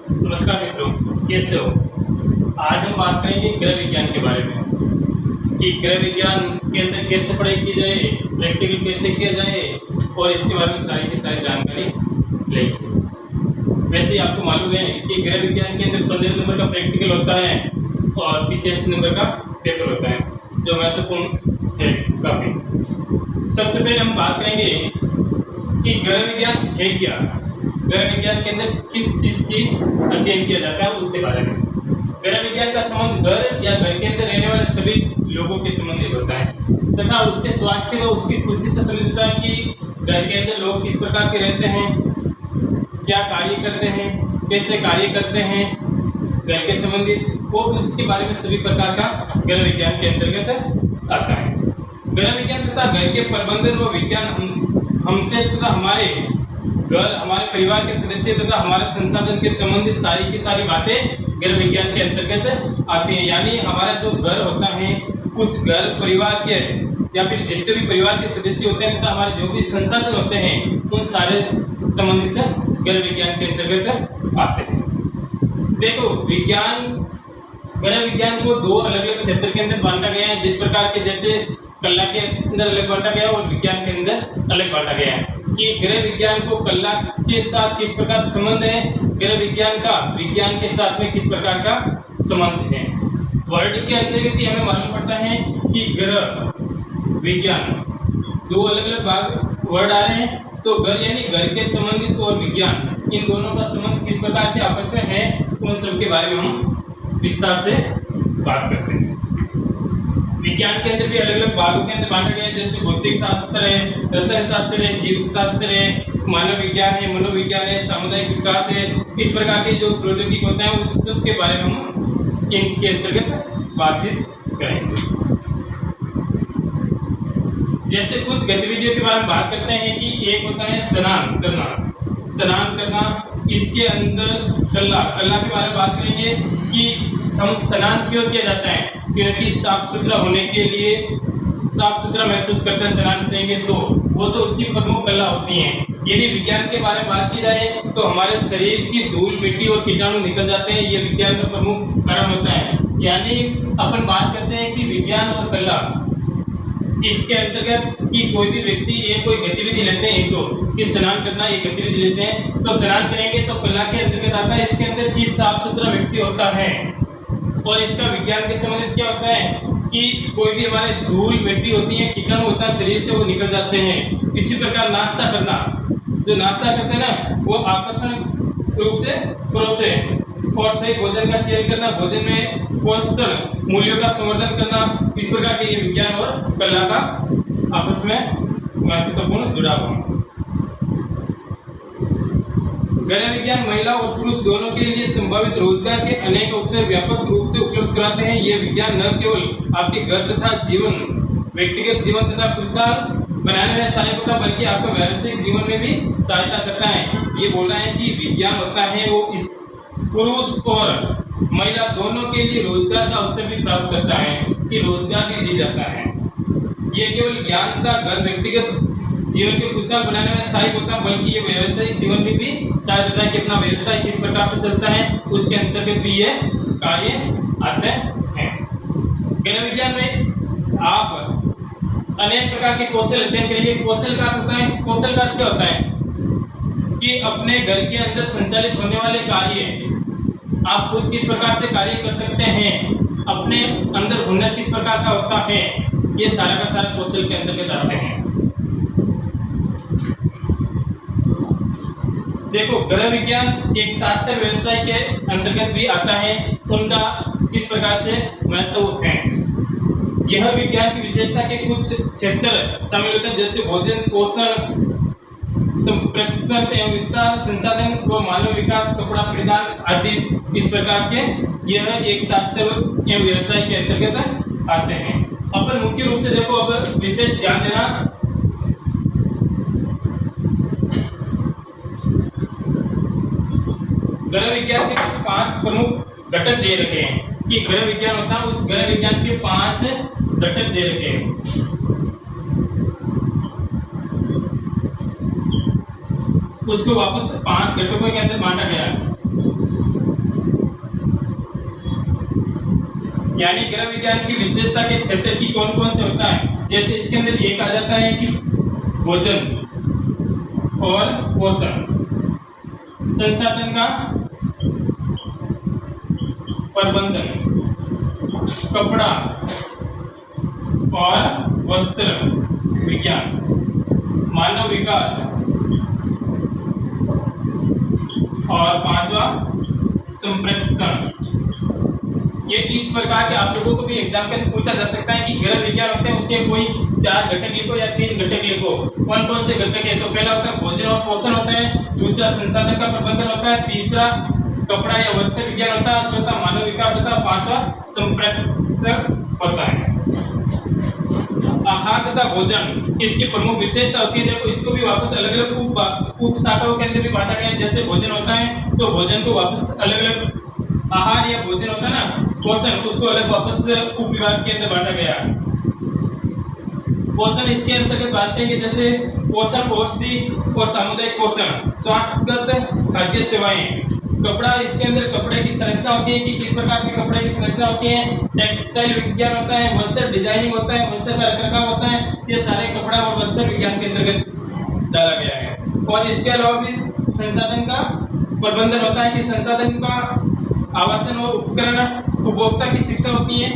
नमस्कार मित्रों, कैसे हो। आज हम बात करेंगे ग्रह विज्ञान के बारे में कि ग्रह विज्ञान के अंदर कैसे पढ़ाई की जाए, प्रैक्टिकल कैसे किया जाए और इसके बारे में सारी की सारी जानकारी लेंगे। वैसे ही आपको मालूम है कि ग्रह विज्ञान के अंदर 15 नंबर का प्रैक्टिकल होता है और 80 नंबर का पेपर होता है, जो महत्वपूर्ण है काफ़ी। सबसे पहले हम बात करेंगे कि ग्रह विज्ञान है क्या, ग्रह विज्ञान के अंदर किस चीज़ की अध्ययन किया जाता है उसके बारे में। ग्रह विज्ञान का संबंध घर या घर के अंदर रहने वाले सभी लोगों के संबंधित होता है तथा उसके स्वास्थ्य व उसकी खुशी से संबंधित होता है कि घर के अंदर लोग किस प्रकार के रहते हैं, क्या कार्य करते हैं, कैसे कार्य करते हैं, घर के संबंधित वो इसके बारे में सभी प्रकार का ग्रह विज्ञान के अंतर्गत आता है। ग्रह विज्ञान तथा घर के प्रबंधन व विज्ञान हमसे तथा हमारे घर, हमारे परिवार के सदस्य तथा हमारे संसाधन के संबंधित सारी की सारी बातें ग्रह विज्ञान के अंतर्गत आती हैं। यानी हमारा जो घर होता है उस घर परिवार के या फिर जितने भी परिवार के सदस्य होते हैं तथा हमारे जो भी संसाधन होते हैं उन सारे संबंधित ग्रह विज्ञान के अंतर्गत आते हैं। देखो, ग्रह विज्ञान को दो अलग अलग क्षेत्र के अंदर बांटा गया है। जिस प्रकार के जैसे कला के अंदर अलग बांटा गया और विज्ञान के अंदर अलग बांटा गया है कि ग्रह विज्ञान को कला के साथ किस प्रकार संबंध है, ग्रह विज्ञान का विज्ञान के साथ में किस प्रकार का संबंध है। वर्ड के अंतर्गत हमें मालूम पड़ता है कि ग्रह विज्ञान दो अलग अलग भाग वर्ड आ रहे हैं। तो घर यानी घर के संबंधित और विज्ञान, इन दोनों का संबंध किस प्रकार के आपस में है, उन सब के बारे में हम विस्तार से बात करते हैं। विज्ञान के अंदर भी अलग अलग भागों के अंदर बांटा गया है, जैसे भौतिक शास्त्र है, रसायन शास्त्र है, जीव शास्त्र है, मानव विज्ञान है, मनोविज्ञान है, सामुदायिक विकास है। इस प्रकार के जो प्रौद्योगिक होते हैं उस सब के बारे में हम इनके अंतर्गत बातचीत करेंगे। जैसे कुछ गतिविधियों के बारे में बात करते हैं कि एक होता है स्नान करना, इसके अंदर कला के बारे में बात करेंगे कि हम स्नान क्यों किया जाता है, क्योंकि साफ सुथरा होने के लिए, साफ सुथरा महसूस करते हैं स्नान करेंगे तो वो तो उसकी प्रमुख कला होती है। यदि विज्ञान के बारे में बात की जाए तो हमारे शरीर की धूल मिट्टी और कीटाणु निकल जाते हैं, ये विज्ञान का प्रमुख कारण होता है। यानी अपन बात करते हैं कि विज्ञान और कला इसके अंतर्गत कि कोई भी व्यक्ति ये कोई गतिविधि लेते हैं, तो कि स्नान करना एक गतिविधि लेते हैं तो स्नान करेंगे तो कला के अंतर्गत आता है। इसके अंदर कि साफ सुथरा व्यक्ति होता है और इसका विज्ञान के संबंधित क्या होता है कि कोई भी हमारे धूल मिट्टी होती है, कीटाणु होता है, शरीर से वो निकल जाते हैं। इसी प्रकार नाश्ता करना, जो नाश्ता करते हैं ना वो आकर्षण रूप से परोसे और सही भोजन का चयन करना, भोजन में पोषण मूल्यों का संवर्धन करना, इस प्रकार के ये विज्ञान और कला का आपस में महत्वपूर्ण जुड़ाव है। ग्रह विज्ञान महिला और पुरुष दोनों के लिए संभावित रोजगार के अनेक अवसर व्यापक रूप से उपलब्ध कराते हैं। ये विज्ञान न केवल आपके घर तथा व्यक्तिगत जीवन तथा खुशहाल बनाने में सहायक होता बल्कि आपको व्यावसायिक जीवन में भी सहायता करता है। ये बोल रहा है कि विज्ञान होता है वो इस पुरुष और महिला दोनों के लिए रोजगार का अवसर भी प्राप्त करता है, कि रोजगार भी दी जाता है। ये केवल ज्ञान तथा घर व्यक्तिगत जीवन को खुशहाल बनाने में सहायक होता है बल्कि ये व्यावसायिक जीवन में भी सहायता होता है कि अपना व्यवसाय किस प्रकार से चलता है, उसके अंतर्गत भी ये कार्य आते हैं। ग्रह विज्ञान में आप अनेक प्रकार के कौशल अध्ययन करेंगे। कौशल का अर्थ होता है, कौशल का अर्थ क्या होता है कि अपने घर के अंदर संचालित होने वाले कार्य आप खुद किस प्रकार से कार्य कर सकते हैं, अपने अंदर हुनर किस प्रकार का होता है, ये सारा का सारा कौशल के अंतर्गत आते हैं। देखो, ग्रह विज्ञान एक शास्त्र व्यवसाय के अंतर्गत भी आता है, उनका किस प्रकार से महत्व है। यह विज्ञान की विशेषता के कुछ क्षेत्र शामिल होते हैं, जैसे भोजन, पोषण, संप्रेषण एवं विस्तार, संसाधन व मानव विकास, कपड़ा परिधान आदि। इस प्रकार के यह एक शास्त्र एवं व्यवसाय के अंतर्गत आते हैं। अपन मुख्य रूप से देखो, अब विशेष ध्यान देना। ग्रह विज्ञान के कुछ 5 प्रमुख घटक दे रखे हैं कि ग्रह विज्ञान होता है, उस ग्रह विज्ञान के 5 घटक दे रखे हैं। उसको वापस 5 घटकों के अंदर बांटा गया है। यानी गृह विज्ञान की विशेषता के क्षेत्र की कौन कौन से होता है। जैसे इसके अंदर एक आ जाता है कि भोजन और पोषण, संसाधन का प्रबंधन, कपड़ा और वस्त्र विज्ञान, मानव विकास और पांचवा संप्रेक्षण। ये इस प्रकार के आप लोगों को भी एग्जाम के अंदर पूछा जा सकता है कि गृह विज्ञान होते हैं उसके कोई 4 घटक लिखो या 3 घटक लिखो। कौन कौन से घटक है? तो पहला होता है भोजन और पोषण होता है, दूसरा संसाधन का प्रबंधन होता है, तीसरा कपड़ा या वस्त्र विज्ञान होता है, चौथा मानव विकास होता है, पांचवा संप्रेक्षण होता है। आहार तथा भोजन इसकी प्रमुख विशेषता होती है। देखो इसको भी वापस अलग अलग उप शाखाओं के अंदर भी बांटा गया है। जैसे भोजन होता है तो भोजन को वापस अलग अलग, आहार या भोजन होता है ना पोषण, उसको अलग वापस उप विभाग के अंदर बांटा गया है। पोषण इसके अंतर्गत बांटते हैं कि जैसे पोषण औषधि और सामुदायिक पोषण, स्वास्थ्यगत खाद्य सेवाएं। कपड़ा इसके अंदर कपड़े की संरचना होती है कि किस प्रकार के कपड़े की संरचना होती है। टेक्सटाइल विज्ञान होता है, वस्त्र डिजाइनिंग होता है, वस्त्र का रखरखाव होता है। ये सारे कपड़ा और वस्त्र विज्ञान के अंतर्गत डाला गया है। और इसके अलावा भी संसाधन का प्रबंधन होता है कि संसाधन का आवासन और उपकरण, उपभोक्ता की शिक्षा होती है,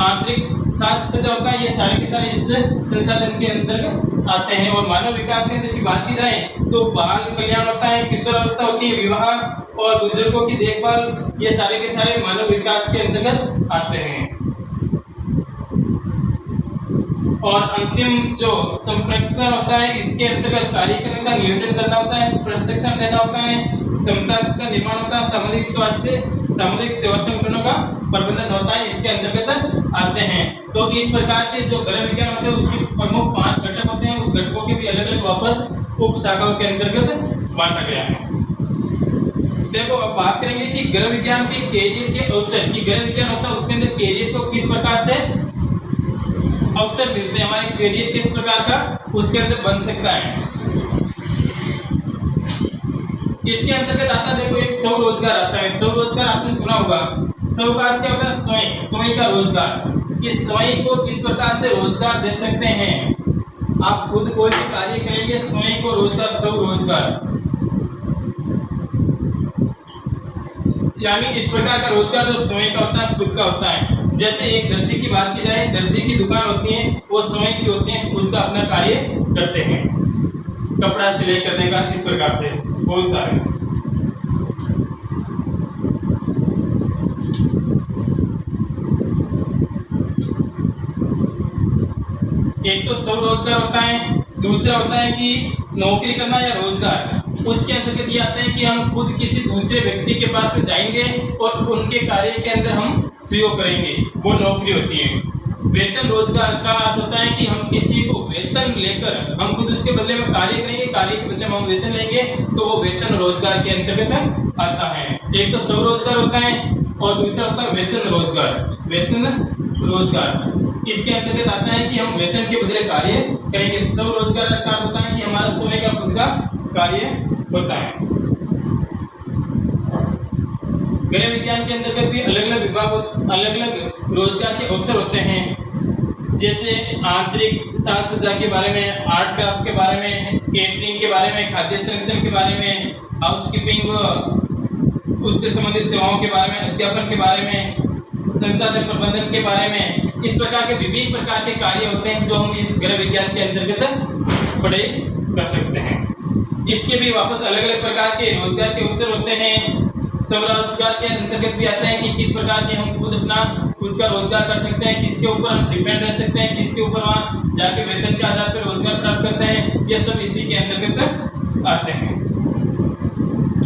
आंतरिक साज सज्जा होता है। ये सारे के सारे इस संसाधन के अंतर्गत आते हैं। और मानव विकास के अंदर की बात की जाए तो बाल कल्याण होता है, किशोरावस्था होती है, विवाह और बुजुर्गों की देखभाल, ये सारे के सारे मानव विकास के अंतर्गत आते हैं। और अंतिम जो संप्रेक्षण होता है इसके अंतर्गत कार्यक्रम का नियोजन करना होता है, प्रशिक्षण देना होता है, क्षमता का निर्माण होता है, सामुदायिक स्वास्थ्य, सामुदायिक सेवा संगठनों का प्रबंधन होता है, इसके अंतर्गत आते हैं। तो इस प्रकार के जो गृह विज्ञान होते हैं उसके प्रमुख 5 घटक होते हैं। उस घटकों के भी अलग अलग वापस उप शाखाओं के अंतर्गत बांटा गया है। देखो अब बात करेंगे कि गृह विज्ञान के कैरियर के अवसर, कि गृह विज्ञान होता है उसके अंदर कैरियर को किस प्रकार से अवसर मिलते हैं, हमारे कैरियर किस प्रकार का उसके अंदर बन सकता है। इसके अंतर्गत आता है, देखो एक स्वरोजगार आता है। स्वरोजगार आपने सुना होगा। स्व का क्या होता है? स्वयं, स्वयं का रोजगार। कि स्वयं को किस प्रकार से रोजगार दे सकते हैं, आप खुद कोई भी कार्य करेंगे स्वयं को रोजगार, स्वरोजगार, यानी इस प्रकार का रोजगार जो स्वयं का होता है, खुद का होता है। जैसे एक दर्जी की बात की जाए, दर्जी की दुकान होती है, वो स्वयं की होती है, खुद का अपना कार्य करते हैं, कपड़ा सिलाई करने का, इस प्रकार से बहुत सारे। एक तो स्वरोजगार होता है, दूसरा होता है कि नौकरी करना या रोजगार। उसके अंतर्गत ये आता है कि हम खुद किसी दूसरे व्यक्ति के पास में जाएंगे और उनके कार्य के अंदर हम सहयोग करेंगे, वो नौकरी होती है। वेतन रोजगार का अर्थ होता है कि हम किसी को वेतन लेकर हम खुद उसके बदले में कार्य करेंगे, कार्य के बदले में हम वेतन लेंगे, तो वो वेतन रोजगार के अंतर्गत आता है। एक तो स्वरोजगार होता है और दूसरा होता है वेतन रोजगार। वेतन रोजगार इसके अंतर्गत आता है कि हम वेतन के बदले कार्य करेंगे। स्वरोजगार का अर्थ होता है कि हमारा स्वयं का खुद का कार्य होता है। गृह विज्ञान के अंतर्गत भी अलग अलग विभाग, अलग अलग रोजगार के अवसर होते हैं। जैसे आंतरिक साज सज्जा के बारे में, आर्ट क्राफ्ट के बारे में, केटरिंग के बारे में, खाद्य संरक्षण के बारे में, हाउसकीपिंग व उससे संबंधित सेवाओं के बारे में, अध्यापन के बारे में, संसाधन प्रबंधन के बारे में। इस प्रकार के विभिन्न प्रकार के कार्य होते हैं जो हम इस गृह विज्ञान के अंतर्गत पढ़ाई कर सकते हैं। इसके भी वापस अलग अलग प्रकार के रोजगार के अवसर होते हैं। स्वरोजगार के अंतर्गत भी आते हैं कि किस प्रकार के हम खुद का रोजगार कर सकते हैं, किसके ऊपर हम डिपेंड रह सकते हैं, किसके ऊपर वहाँ जाके वेतन के आधार पर रोजगार प्राप्त करते हैं, ये सब इसी के अंतर्गत आते हैं।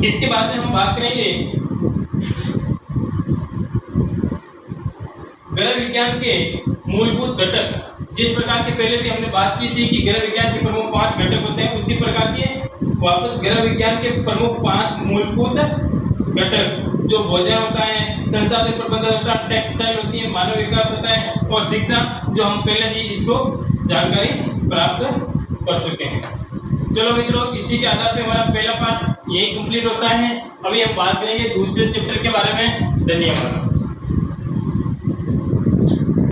इसके बाद में हम बात करेंगे गृह विज्ञान के मूलभूत घटक। जिस प्रकार के पहले भी हमने बात की थी कि गृह विज्ञान के प्रमुख 5 घटक होते हैं, उसी प्रकार के वापस गृह विज्ञान के प्रमुख 5 मूलभूत घटक जो भोजन होता है, संसाधन प्रबंधन होता है, टेक्सटाइल होती है, मानव विकास होता है और शिक्षा, जो हम पहले ही इसको जानकारी प्राप्त कर चुके हैं। चलो मित्रों, इसी के आधार पे हमारा पहला पार्ट यही कंप्लीट होता है। अभी हम बात करेंगे दूसरे चैप्टर के बारे में। धन्यवाद।